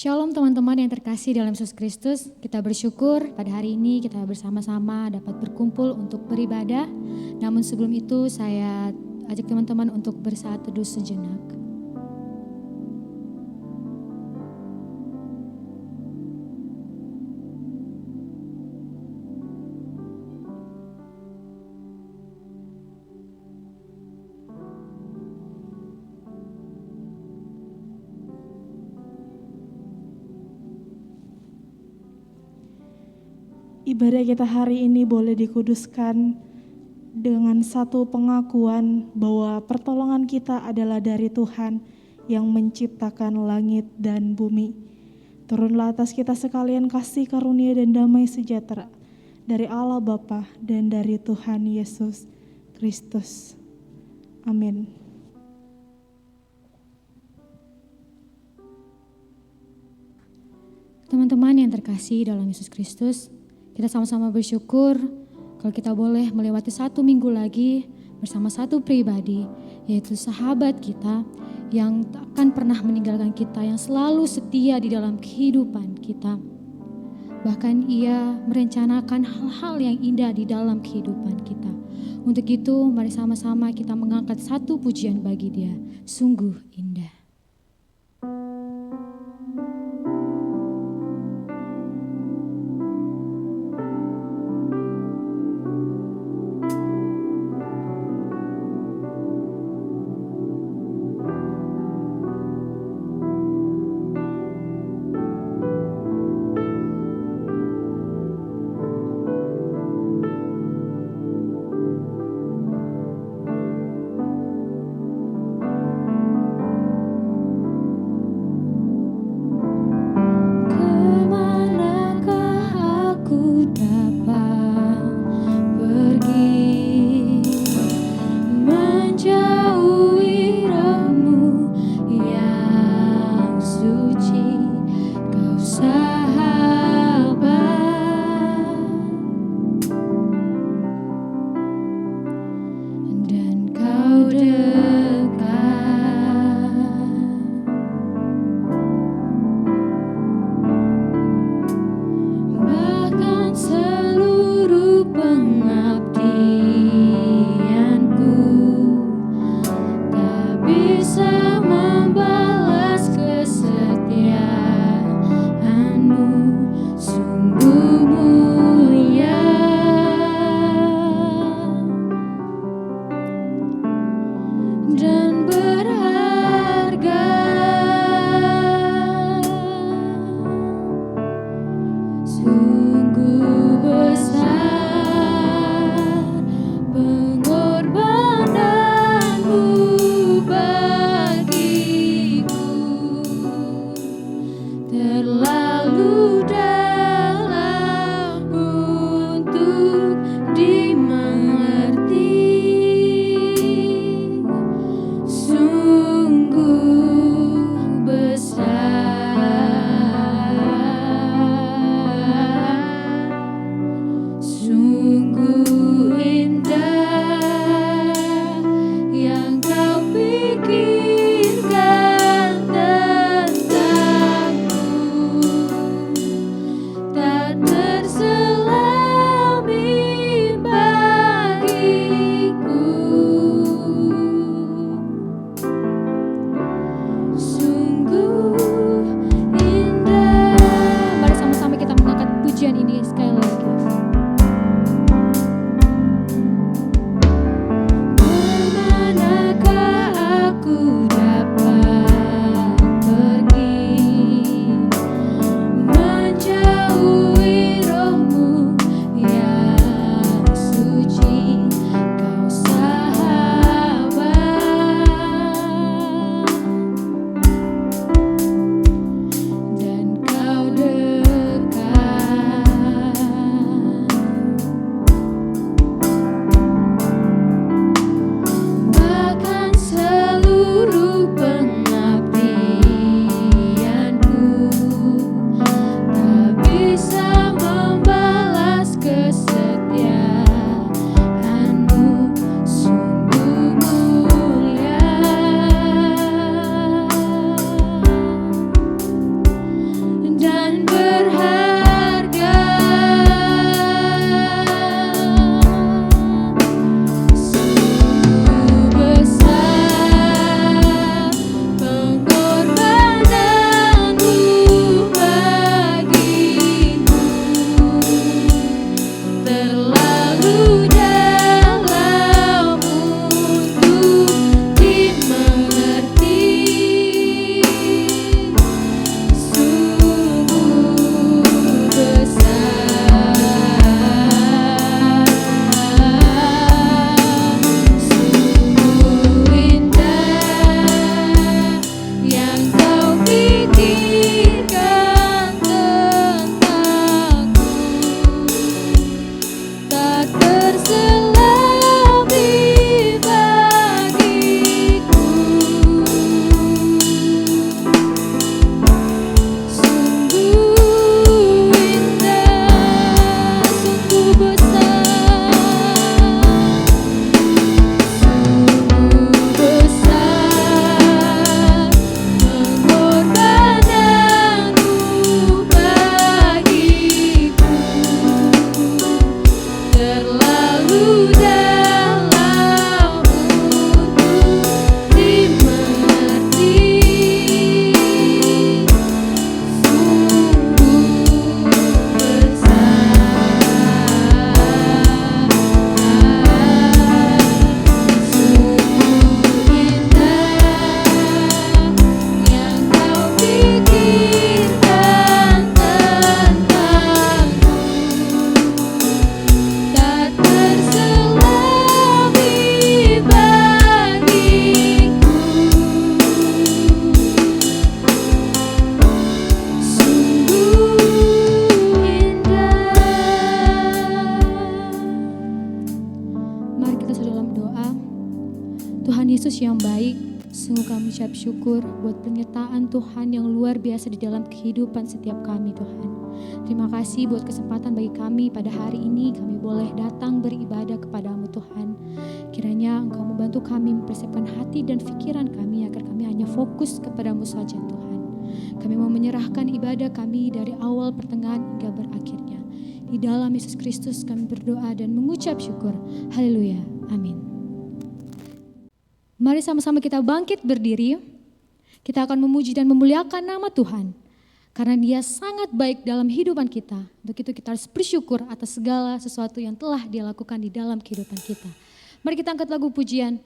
Shalom teman-teman yang terkasih dalam Yesus Kristus. Kita bersyukur pada hari ini kita bersama-sama dapat berkumpul untuk beribadah. Namun sebelum itu saya ajak teman-teman untuk bersaat teduh sejenak. Ibadah kita hari ini boleh dikuduskan dengan satu pengakuan bahwa pertolongan kita adalah dari Tuhan yang menciptakan langit dan bumi. Turunlah atas kita sekalian kasih karunia dan damai sejahtera dari Allah Bapa dan dari Tuhan Yesus Kristus. Amin. Teman-teman yang terkasih dalam Yesus Kristus, kita sama-sama bersyukur kalau kita boleh melewati satu minggu lagi bersama satu pribadi, yaitu sahabat kita yang tak akan pernah meninggalkan kita, yang selalu setia di dalam kehidupan kita. Bahkan ia merencanakan hal-hal yang indah di dalam kehidupan kita. Untuk itu mari sama-sama kita mengangkat satu pujian bagi dia, sungguh indah. Yesus yang baik, sungguh kami ucap syukur buat penyertaan Tuhan yang luar biasa di dalam kehidupan setiap kami Tuhan. Terima kasih buat kesempatan bagi kami pada hari ini kami boleh datang beribadah kepadamu Tuhan. Kiranya Engkau membantu kami mempersiapkan hati dan pikiran kami agar kami hanya fokus kepadamu saja Tuhan. Kami mau menyerahkan ibadah kami dari awal pertengahan hingga berakhirnya. Di dalam Yesus Kristus kami berdoa dan mengucap syukur. Haleluya. Amin. Mari sama-sama kita bangkit berdiri. Kita akan memuji dan memuliakan nama Tuhan. Karena Dia sangat baik dalam kehidupan kita. Untuk itu kita harus bersyukur atas segala sesuatu yang telah Dia lakukan di dalam kehidupan kita. Mari kita angkat lagu pujian,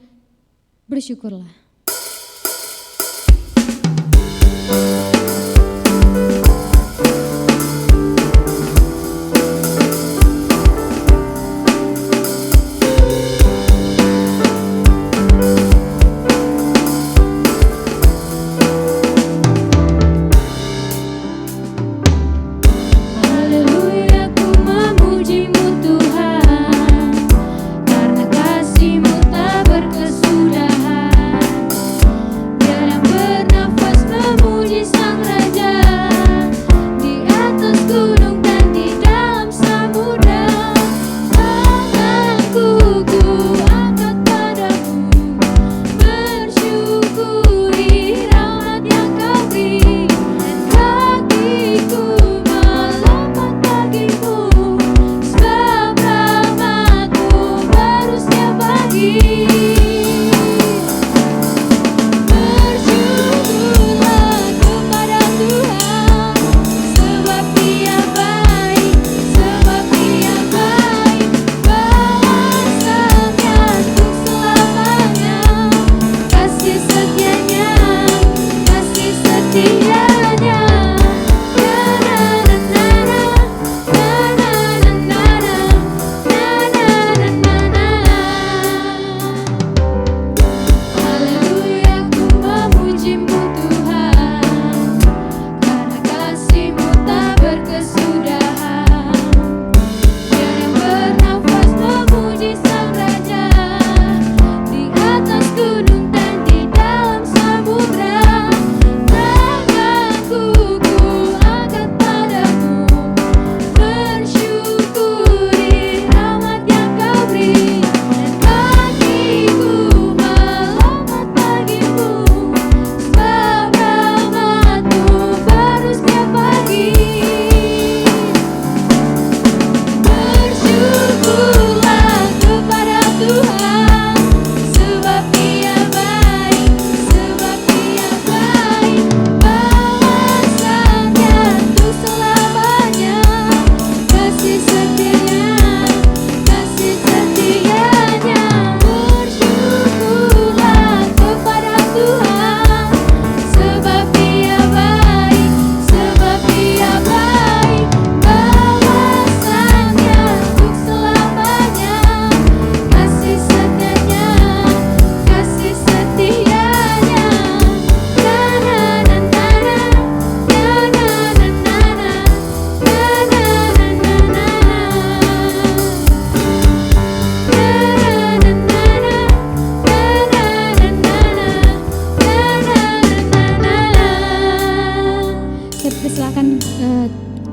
Bersyukurlah.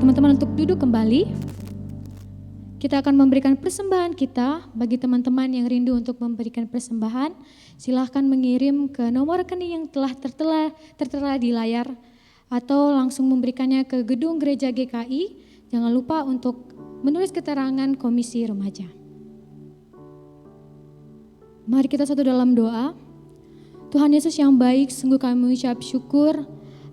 Teman-teman untuk duduk kembali. Kita akan memberikan persembahan kita. Bagi teman-teman yang rindu untuk memberikan persembahan, silahkan mengirim ke nomor rekening yang telah tertera di layar atau langsung memberikannya ke gedung gereja GKI. Jangan lupa untuk menulis keterangan komisi remaja. Mari kita satu dalam doa. Tuhan Yesus yang baik, sungguh kami mengucap syukur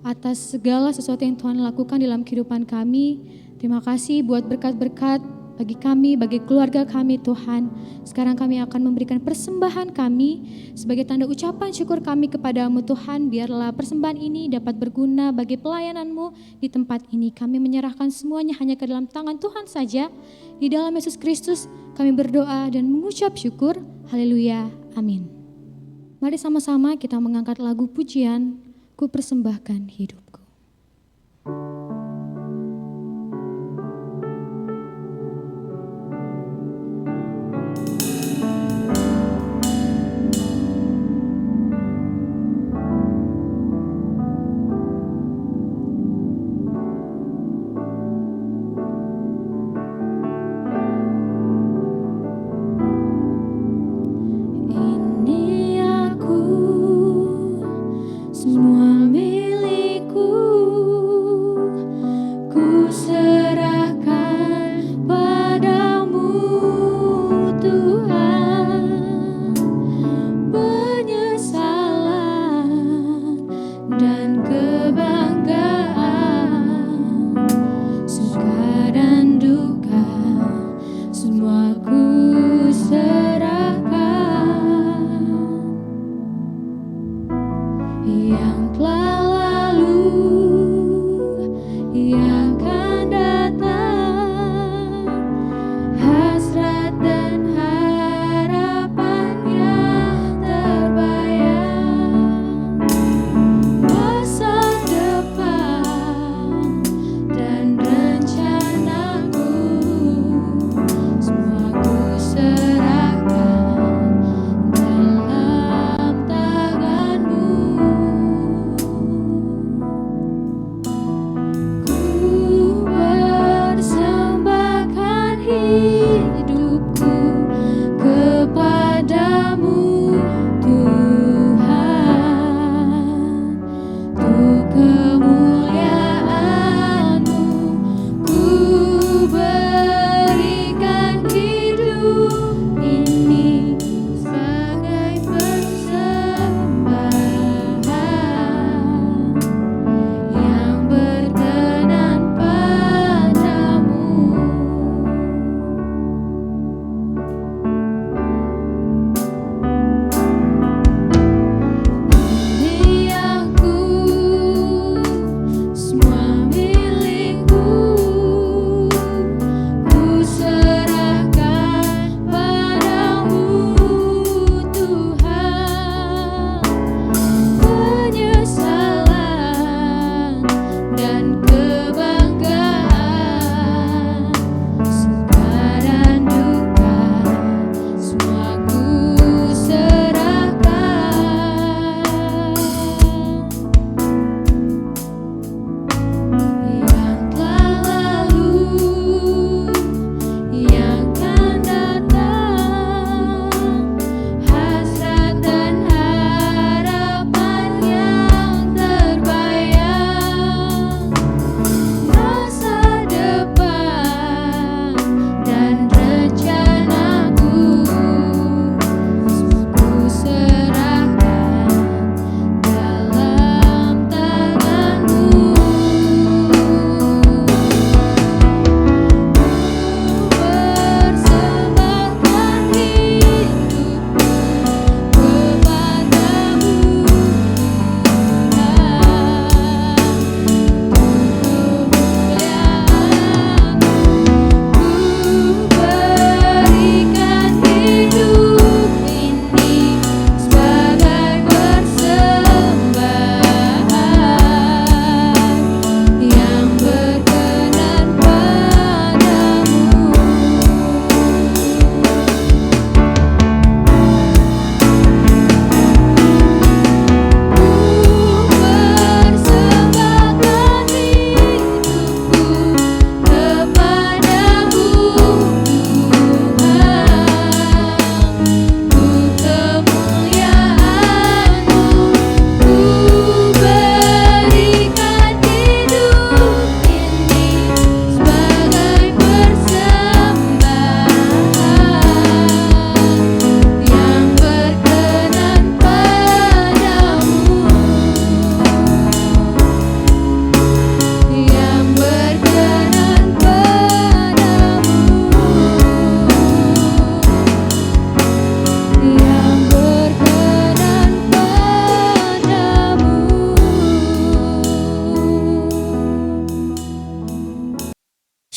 atas segala sesuatu yang Tuhan lakukan dalam kehidupan kami. Terima kasih buat berkat-berkat bagi kami, bagi keluarga kami Tuhan. Sekarang kami akan memberikan persembahan kami sebagai tanda ucapan syukur kami kepadamu Tuhan. Biarlah persembahan ini dapat berguna bagi pelayanan-Mu di tempat ini. Kami menyerahkan semuanya hanya ke dalam tangan Tuhan saja. Di dalam Yesus Kristus kami berdoa dan mengucap syukur. Haleluya, amin. Mari sama-sama kita mengangkat lagu pujian, Ku persembahkan hidupku.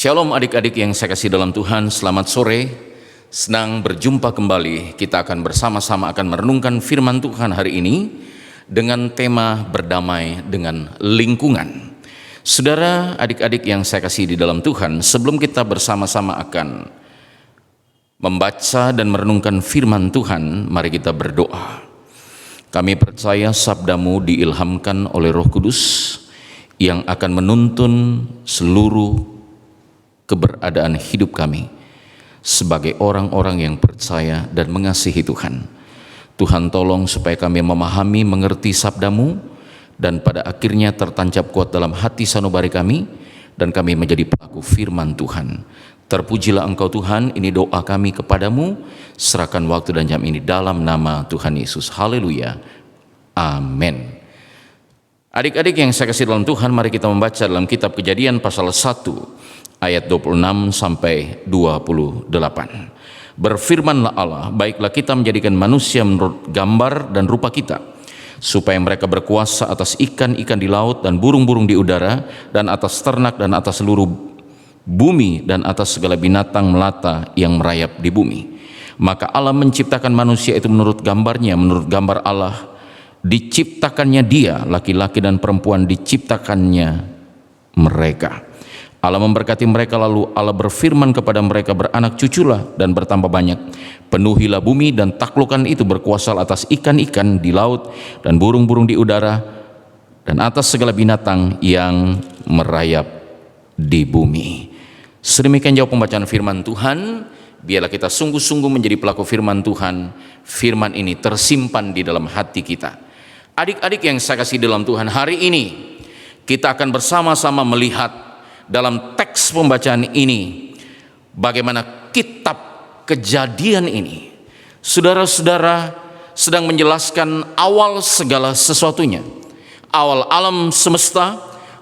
Shalom adik-adik yang saya kasih dalam Tuhan, selamat sore. Senang berjumpa kembali. Kita akan bersama-sama akan merenungkan firman Tuhan hari ini dengan tema berdamai dengan lingkungan. Saudara, adik-adik yang saya kasih di dalam Tuhan, sebelum kita bersama-sama akan membaca dan merenungkan firman Tuhan, mari kita berdoa. Kami percaya sabdamu diilhamkan oleh Roh Kudus yang akan menuntun seluruh keberadaan hidup kami sebagai orang-orang yang percaya dan mengasihi Tuhan. Tuhan tolong supaya kami memahami, mengerti sabdamu, dan pada akhirnya tertancap kuat dalam hati sanubari kami, dan kami menjadi pelaku firman Tuhan. Terpujilah Engkau Tuhan, ini doa kami kepadamu, serahkan waktu dan jam ini dalam nama Tuhan Yesus. Haleluya, amin. Adik-adik yang saya kasih dalam Tuhan, mari kita membaca dalam kitab Kejadian pasal 1 ayat 26 sampai 28. Berfirmanlah Allah, baiklah kita menjadikan manusia menurut gambar dan rupa kita, supaya mereka berkuasa atas ikan-ikan di laut dan burung-burung di udara, dan atas ternak dan atas seluruh bumi, dan atas segala binatang melata yang merayap di bumi. Maka Allah menciptakan manusia itu menurut gambarnya, menurut gambar Allah diciptakannya dia, laki-laki dan perempuan diciptakannya mereka. Allah memberkati mereka, lalu Allah berfirman kepada mereka, beranak cuculah dan bertambah banyak, penuhilah bumi dan taklukkan itu, berkuasa atas ikan-ikan di laut dan burung-burung di udara, dan atas segala binatang yang merayap di bumi. Sedemikian jauh pembacaan firman Tuhan. Biarlah kita sungguh-sungguh menjadi pelaku firman Tuhan. Firman ini tersimpan di dalam hati kita. Adik-adik yang saya kasih dalam Tuhan, hari ini kita akan bersama-sama melihat dalam teks pembacaan ini bagaimana kitab Kejadian ini, saudara-saudara, sedang menjelaskan awal segala sesuatunya, awal alam semesta,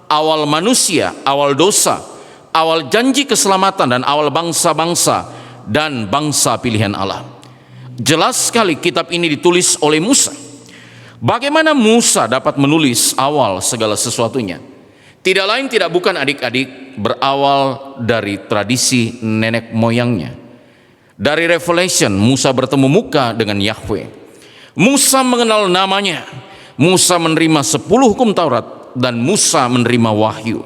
awal manusia, awal dosa, awal janji keselamatan, dan awal bangsa-bangsa dan bangsa pilihan Allah. Jelas sekali kitab ini ditulis oleh Musa. Bagaimana Musa dapat menulis awal segala sesuatunya? Tidak lain tidak bukan adik-adik, berawal dari tradisi nenek moyangnya. Dari Revelation, Musa bertemu muka dengan Yahweh. Musa mengenal namanya. Musa menerima 10 hukum Taurat, dan Musa menerima wahyu.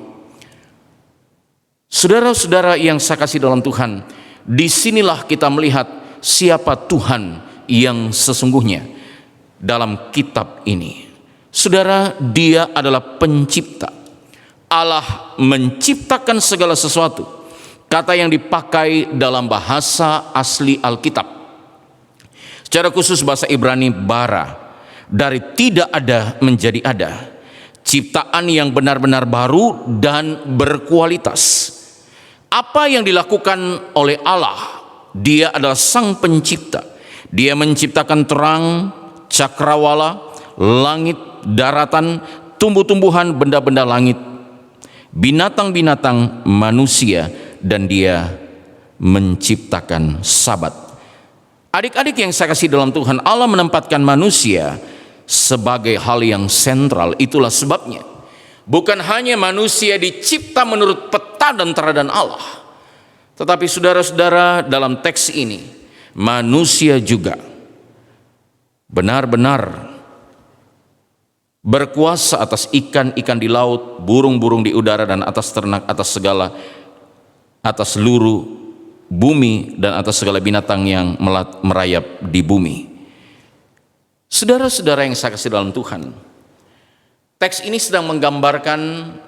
Saudara-saudara yang saya kasih dalam Tuhan, disinilah kita melihat siapa Tuhan yang sesungguhnya dalam kitab ini. Saudara, Dia adalah pencipta. Allah menciptakan segala sesuatu. Kata yang dipakai dalam bahasa asli Alkitab, secara khusus bahasa Ibrani, bara, dari tidak ada menjadi ada. Ciptaan yang benar-benar baru dan berkualitas. Apa yang dilakukan oleh Allah? Dia adalah sang pencipta. Dia menciptakan terang, cakrawala, langit, daratan, tumbuh-tumbuhan, benda-benda langit, binatang-binatang, manusia, dan Dia menciptakan Sabat. Adik-adik yang saya kasih dalam Tuhan, Allah menempatkan manusia sebagai hal yang sentral. Itulah sebabnya bukan hanya manusia dicipta menurut peta dan teladan Allah, tetapi saudara-saudara, dalam teks ini manusia juga benar-benar berkuasa atas ikan-ikan di laut, burung-burung di udara, dan atas ternak, atas seluruh bumi, dan atas segala binatang yang merayap di bumi. Saudara-saudara yang saya kasih dalam Tuhan, teks ini sedang menggambarkan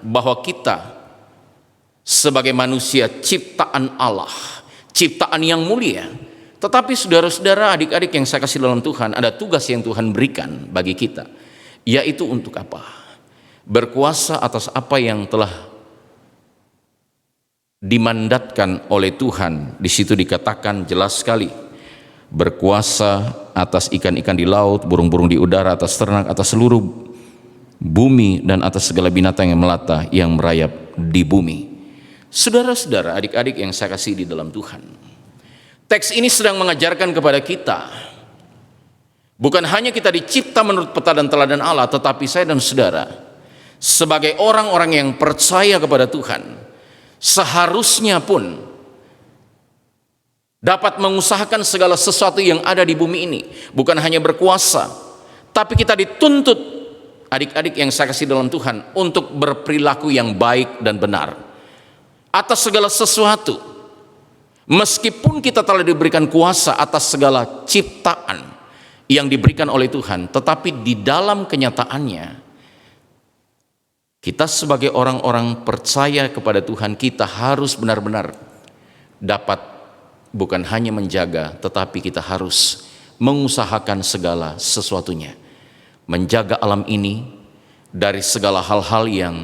bahwa kita sebagai manusia ciptaan Allah, ciptaan yang mulia. Tetapi saudara-saudara, adik-adik yang saya kasih dalam Tuhan, ada tugas yang Tuhan berikan bagi kita, yaitu untuk apa? Berkuasa atas apa yang telah dimandatkan oleh Tuhan. Di situ dikatakan jelas sekali, berkuasa atas ikan-ikan di laut, burung-burung di udara, atas ternak, atas seluruh bumi, dan atas segala binatang yang melata yang merayap di bumi. Saudara-saudara, adik-adik yang saya kasih di dalam Tuhan, teks ini sedang mengajarkan kepada kita, bukan hanya kita dicipta menurut peta dan teladan Allah, tetapi saya dan saudara sebagai orang-orang yang percaya kepada Tuhan, seharusnya pun dapat mengusahakan segala sesuatu yang ada di bumi ini, bukan hanya berkuasa, tapi kita dituntut, adik-adik yang saya kasih dalam Tuhan, untuk berperilaku yang baik dan benar atas segala sesuatu. Meskipun kita telah diberikan kuasa atas segala ciptaan yang diberikan oleh Tuhan, tetapi di dalam kenyataannya kita sebagai orang-orang percaya kepada Tuhan, kita harus benar-benar dapat bukan hanya menjaga, tetapi kita harus mengusahakan segala sesuatunya, menjaga alam ini dari segala hal-hal yang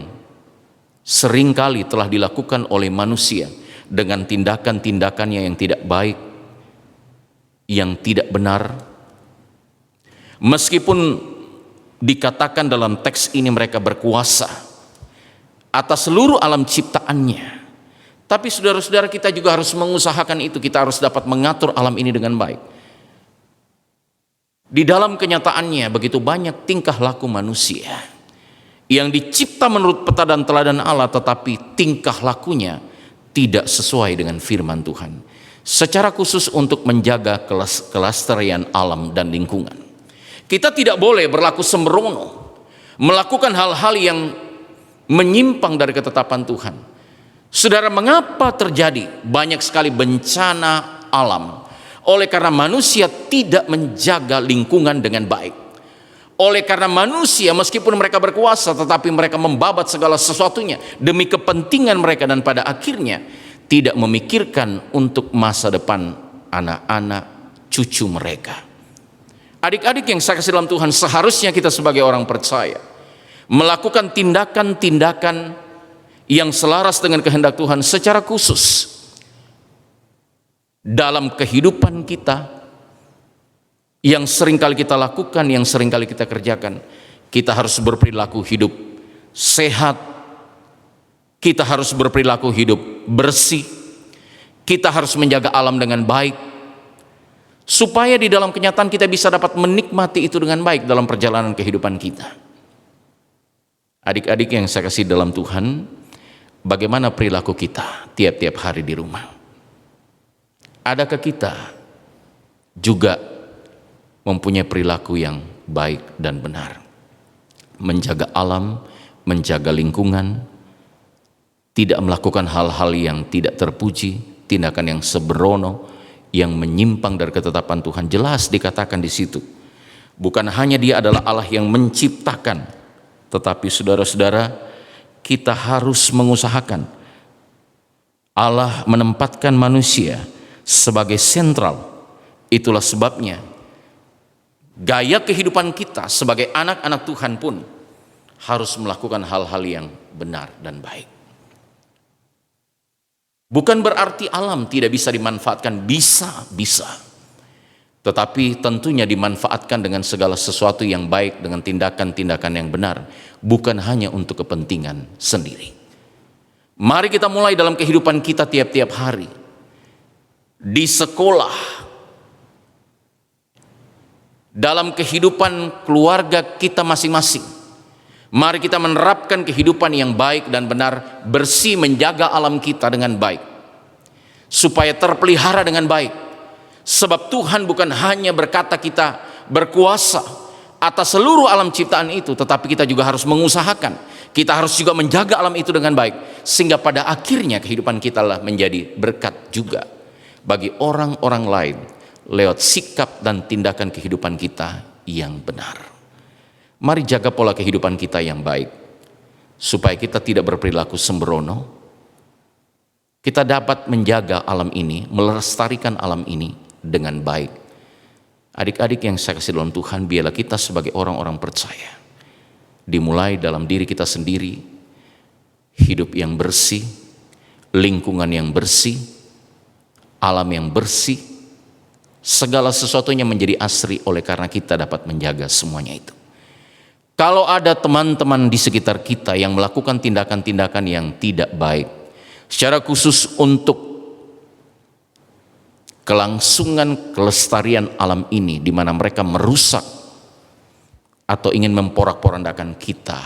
seringkali telah dilakukan oleh manusia dengan tindakan-tindakannya yang tidak baik, yang tidak benar. Meskipun dikatakan dalam teks ini mereka berkuasa atas seluruh alam ciptaannya, tapi saudara-saudara, kita juga harus mengusahakan itu. Kita harus dapat mengatur alam ini dengan baik. Di dalam kenyataannya begitu banyak tingkah laku manusia yang dicipta menurut peta dan teladan Allah, tetapi tingkah lakunya tidak sesuai dengan firman Tuhan. Secara khusus untuk menjaga kelestarian alam dan lingkungan, kita tidak boleh berlaku sembrono, melakukan hal-hal yang menyimpang dari ketetapan Tuhan. Saudara, mengapa terjadi banyak sekali bencana alam? Oleh karena manusia tidak menjaga lingkungan dengan baik. Oleh karena manusia meskipun mereka berkuasa, tetapi mereka membabat segala sesuatunya demi kepentingan mereka, dan pada akhirnya tidak memikirkan untuk masa depan anak-anak cucu mereka. Adik-adik yang saya kasih dalam Tuhan, seharusnya kita sebagai orang percaya melakukan tindakan-tindakan yang selaras dengan kehendak Tuhan, secara khusus dalam kehidupan kita yang seringkali kita lakukan, yang seringkali kita kerjakan. Kita harus berperilaku hidup sehat, kita harus berperilaku hidup bersih, kita harus menjaga alam dengan baik, supaya di dalam kenyataan kita bisa dapat menikmati itu dengan baik dalam perjalanan kehidupan kita. Adik-adik yang saya kasih dalam Tuhan, bagaimana perilaku kita tiap-tiap hari di rumah? Adakah kita juga mempunyai perilaku yang baik dan benar? Menjaga alam, menjaga lingkungan, tidak melakukan hal-hal yang tidak terpuji, tindakan yang sembrono, yang menyimpang dari ketetapan Tuhan. Jelas dikatakan di situ, bukan hanya Dia adalah Allah yang menciptakan, tetapi saudara-saudara, kita harus mengusahakan. Allah menempatkan manusia sebagai sentral. Itulah sebabnya gaya kehidupan kita sebagai anak-anak Tuhan pun harus melakukan hal-hal yang benar dan baik. Bukan berarti alam tidak bisa dimanfaatkan, bisa. Tetapi tentunya dimanfaatkan dengan segala sesuatu yang baik, dengan tindakan-tindakan yang benar, bukan hanya untuk kepentingan sendiri. Mari kita mulai dalam kehidupan kita tiap-tiap hari, di sekolah, dalam kehidupan keluarga kita masing-masing. Mari kita menerapkan kehidupan yang baik dan benar, bersih, menjaga alam kita dengan baik, supaya terpelihara dengan baik. Sebab Tuhan bukan hanya berkata kita berkuasa atas seluruh alam ciptaan itu, tetapi kita juga harus mengusahakan, kita harus juga menjaga alam itu dengan baik, sehingga pada akhirnya kehidupan kita lah menjadi berkat juga bagi orang-orang lain lewat sikap dan tindakan kehidupan kita yang benar. Mari jaga pola kehidupan kita yang baik, supaya kita tidak berperilaku sembrono. Kita dapat menjaga alam ini, melestarikan alam ini dengan baik. Adik-adik yang saya kasih dalam Tuhan, biarlah kita sebagai orang-orang percaya dimulai dalam diri kita sendiri, hidup yang bersih, lingkungan yang bersih, alam yang bersih, segala sesuatunya menjadi asri oleh karena kita dapat menjaga semuanya itu. Kalau ada teman-teman di sekitar kita yang melakukan tindakan-tindakan yang tidak baik, secara khusus untuk kelangsungan kelestarian alam ini, di mana mereka merusak atau ingin memporak-porandakan kita,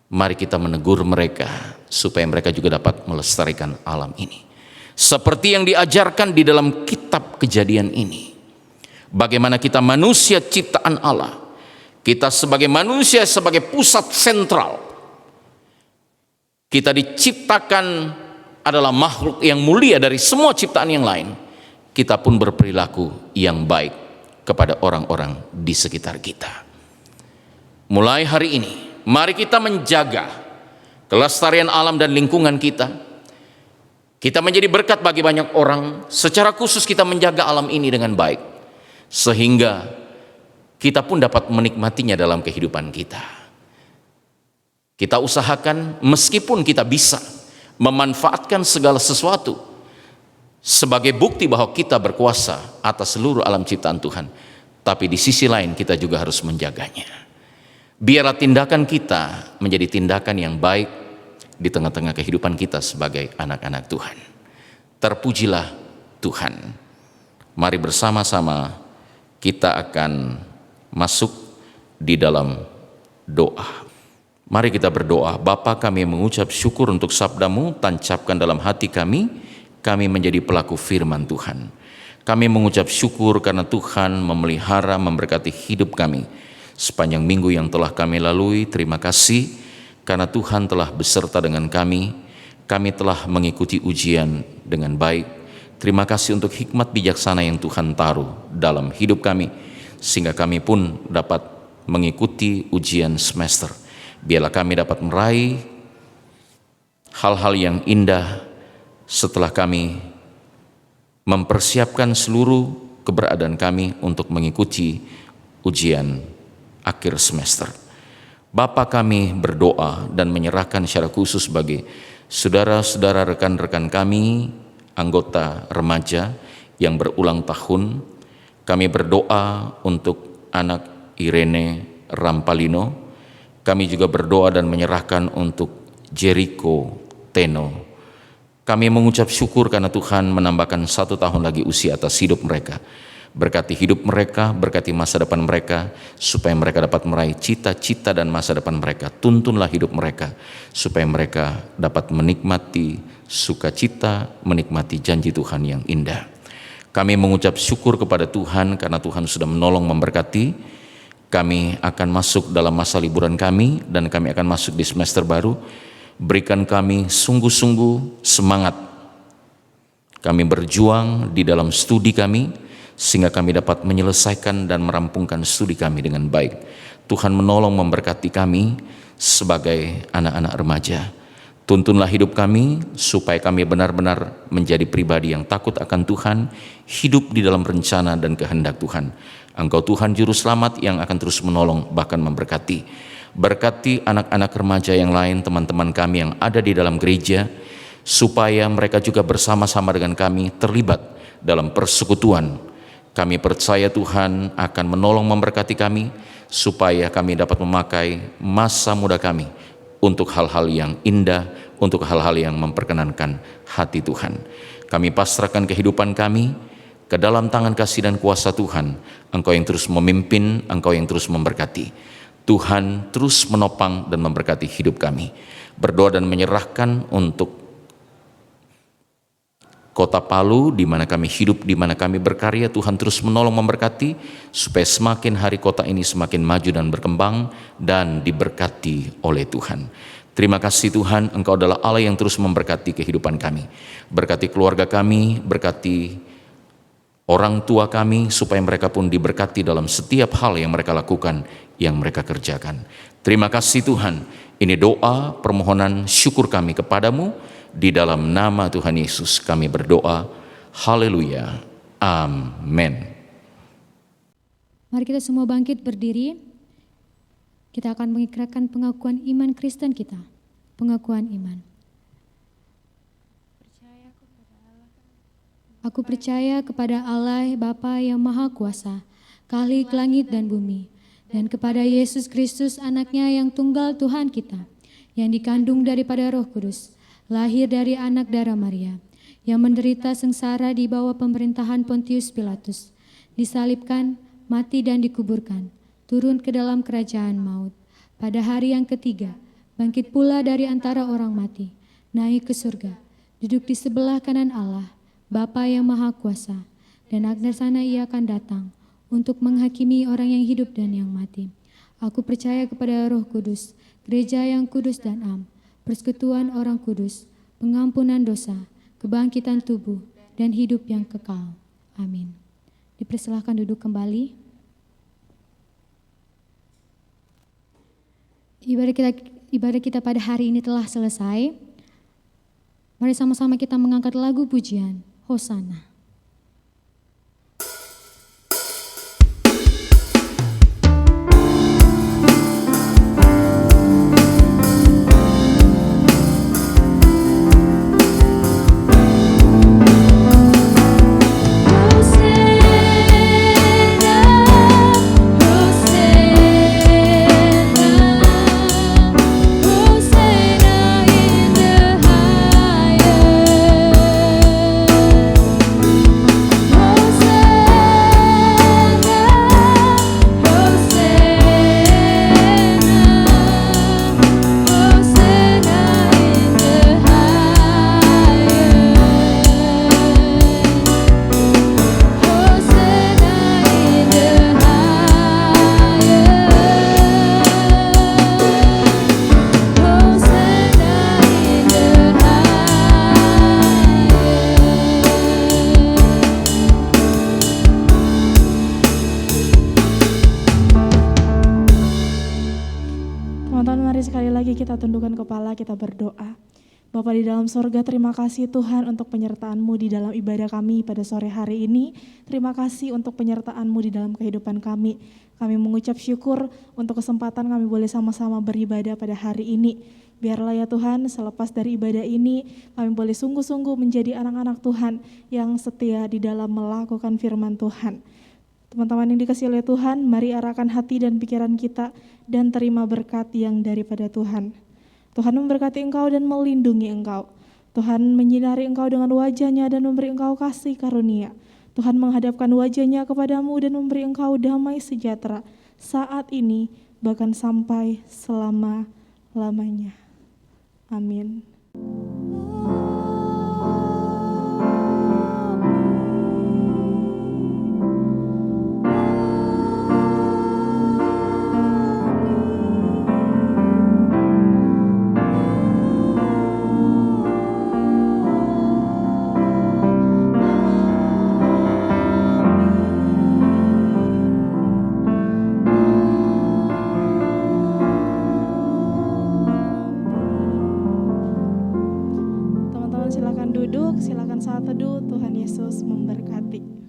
Mari kita menegur mereka supaya mereka juga dapat melestarikan alam ini. Seperti yang diajarkan di dalam kitab Kejadian ini. Bagaimana kita manusia ciptaan Allah. Kita sebagai manusia, sebagai pusat sentral. Kita diciptakan adalah makhluk yang mulia dari semua ciptaan yang lain. Kita pun berperilaku yang baik kepada orang-orang di sekitar kita. Mulai hari ini, mari kita menjaga kelestarian alam dan lingkungan kita. Kita menjadi berkat bagi banyak orang. Secara khusus kita menjaga alam ini dengan baik, sehingga kita pun dapat menikmatinya dalam kehidupan kita. Kita usahakan meskipun kita bisa memanfaatkan segala sesuatu sebagai bukti bahwa kita berkuasa atas seluruh alam ciptaan Tuhan, tapi di sisi lain kita juga harus menjaganya. Biarlah tindakan kita menjadi tindakan yang baik di tengah-tengah kehidupan kita sebagai anak-anak Tuhan. Terpujilah Tuhan. Mari bersama-sama kita akan masuk di dalam doa. Mari kita berdoa. Bapa, kami mengucap syukur untuk sabda-Mu, tancapkan dalam hati kami menjadi pelaku firman Tuhan. Kami mengucap syukur karena Tuhan memelihara, memberkati hidup kami sepanjang minggu yang telah kami lalui. Terima kasih karena Tuhan telah beserta dengan kami telah mengikuti ujian dengan baik. Terima kasih untuk hikmat bijaksana yang Tuhan taruh dalam hidup kami, sehingga kami pun dapat mengikuti ujian semester. Biarlah kami dapat meraih hal-hal yang indah setelah kami mempersiapkan seluruh keberadaan kami untuk mengikuti ujian akhir semester. Bapa, kami berdoa dan menyerahkan secara khusus bagi saudara-saudara, rekan-rekan kami, anggota remaja yang berulang tahun. Kami berdoa untuk anak Irene Rampalino. Kami juga berdoa dan menyerahkan untuk Jericho Teno. Kami mengucap syukur karena Tuhan menambahkan 1 tahun lagi usia atas hidup mereka. Berkati hidup mereka, berkati masa depan mereka, supaya mereka dapat meraih cita-cita dan masa depan mereka. Tuntunlah hidup mereka, supaya mereka dapat menikmati sukacita, menikmati janji Tuhan yang indah. Kami mengucap syukur kepada Tuhan karena Tuhan sudah menolong, memberkati. Kami akan masuk dalam masa liburan kami dan kami akan masuk di semester baru. Berikan kami sungguh-sungguh semangat. Kami berjuang di dalam studi kami sehingga kami dapat menyelesaikan dan merampungkan studi kami dengan baik. Tuhan menolong, memberkati kami sebagai anak-anak remaja. Tuntunlah hidup kami supaya kami benar-benar menjadi pribadi yang takut akan Tuhan, hidup di dalam rencana dan kehendak Tuhan. Engkau Tuhan Juru Selamat yang akan terus menolong bahkan memberkati. Berkati anak-anak remaja yang lain, teman-teman kami yang ada di dalam gereja, supaya mereka juga bersama-sama dengan kami terlibat dalam persekutuan. Kami percaya Tuhan akan menolong, memberkati kami, supaya kami dapat memakai masa muda kami untuk hal-hal yang indah, untuk hal-hal yang memperkenankan hati Tuhan. Kami pasrahkan kehidupan kami ke dalam tangan kasih dan kuasa Tuhan. Engkau yang terus memimpin, Engkau yang terus memberkati. Tuhan terus menopang dan memberkati hidup kami. Berdoa dan menyerahkan untuk Kota Palu, di mana kami hidup, di mana kami berkarya. Tuhan terus menolong, memberkati, supaya semakin hari kota ini semakin maju dan berkembang dan diberkati oleh Tuhan. Terima kasih Tuhan, Engkau adalah Allah yang terus memberkati kehidupan kami. Berkati keluarga kami, berkati orang tua kami, supaya mereka pun diberkati dalam setiap hal yang mereka lakukan, yang mereka kerjakan. Terima kasih Tuhan. Ini doa, permohonan, syukur kami kepadamu. Di dalam nama Tuhan Yesus kami berdoa. Haleluya. Amin. Mari kita semua bangkit berdiri. Kita akan mengikrarkan pengakuan iman Kristen kita. Pengakuan iman. Aku percaya kepada Allah Bapa yang Maha Kuasa, Khalik langit dan bumi, dan kepada Yesus Kristus anaknya yang tunggal Tuhan kita, yang dikandung daripada Roh Kudus, lahir dari anak darah Maria, yang menderita sengsara di bawah pemerintahan Pontius Pilatus, disalibkan, mati dan dikuburkan, turun ke dalam kerajaan maut. Pada hari yang ketiga, bangkit pula dari antara orang mati, naik ke surga, duduk di sebelah kanan Allah, Bapa yang Maha Kuasa, dan akhir sana ia akan datang untuk menghakimi orang yang hidup dan yang mati. Aku percaya kepada Roh Kudus, gereja yang kudus dan am, persekutuan orang kudus, pengampunan dosa, kebangkitan tubuh, dan hidup yang kekal. Amin. Dipersilahkan duduk kembali. Ibadah kita pada hari ini telah selesai. Mari sama-sama kita mengangkat lagu pujian, Hosana. Mari sekali lagi kita tundukkan kepala, kita berdoa. Bapa di dalam sorga, terima kasih Tuhan untuk penyertaan-Mu di dalam ibadah kami pada sore hari ini. Terima kasih untuk penyertaan-Mu di dalam kehidupan kami. Kami mengucap syukur untuk kesempatan kami boleh sama-sama beribadah pada hari ini. Biarlah ya Tuhan, selepas dari ibadah ini, kami boleh sungguh-sungguh menjadi anak-anak Tuhan yang setia di dalam melakukan firman Tuhan. Teman-teman yang dikasihi oleh Tuhan, mari arahkan hati dan pikiran kita dan terima berkat yang daripada Tuhan. Tuhan memberkati engkau dan melindungi engkau. Tuhan menyinari engkau dengan wajah-Nya dan memberi engkau kasih karunia. Tuhan menghadapkan wajah-Nya kepadamu dan memberi engkau damai sejahtera saat ini bahkan sampai selama-lamanya. Amin. Silakan duduk, silakan saat teduh. Tuhan Yesus memberkati.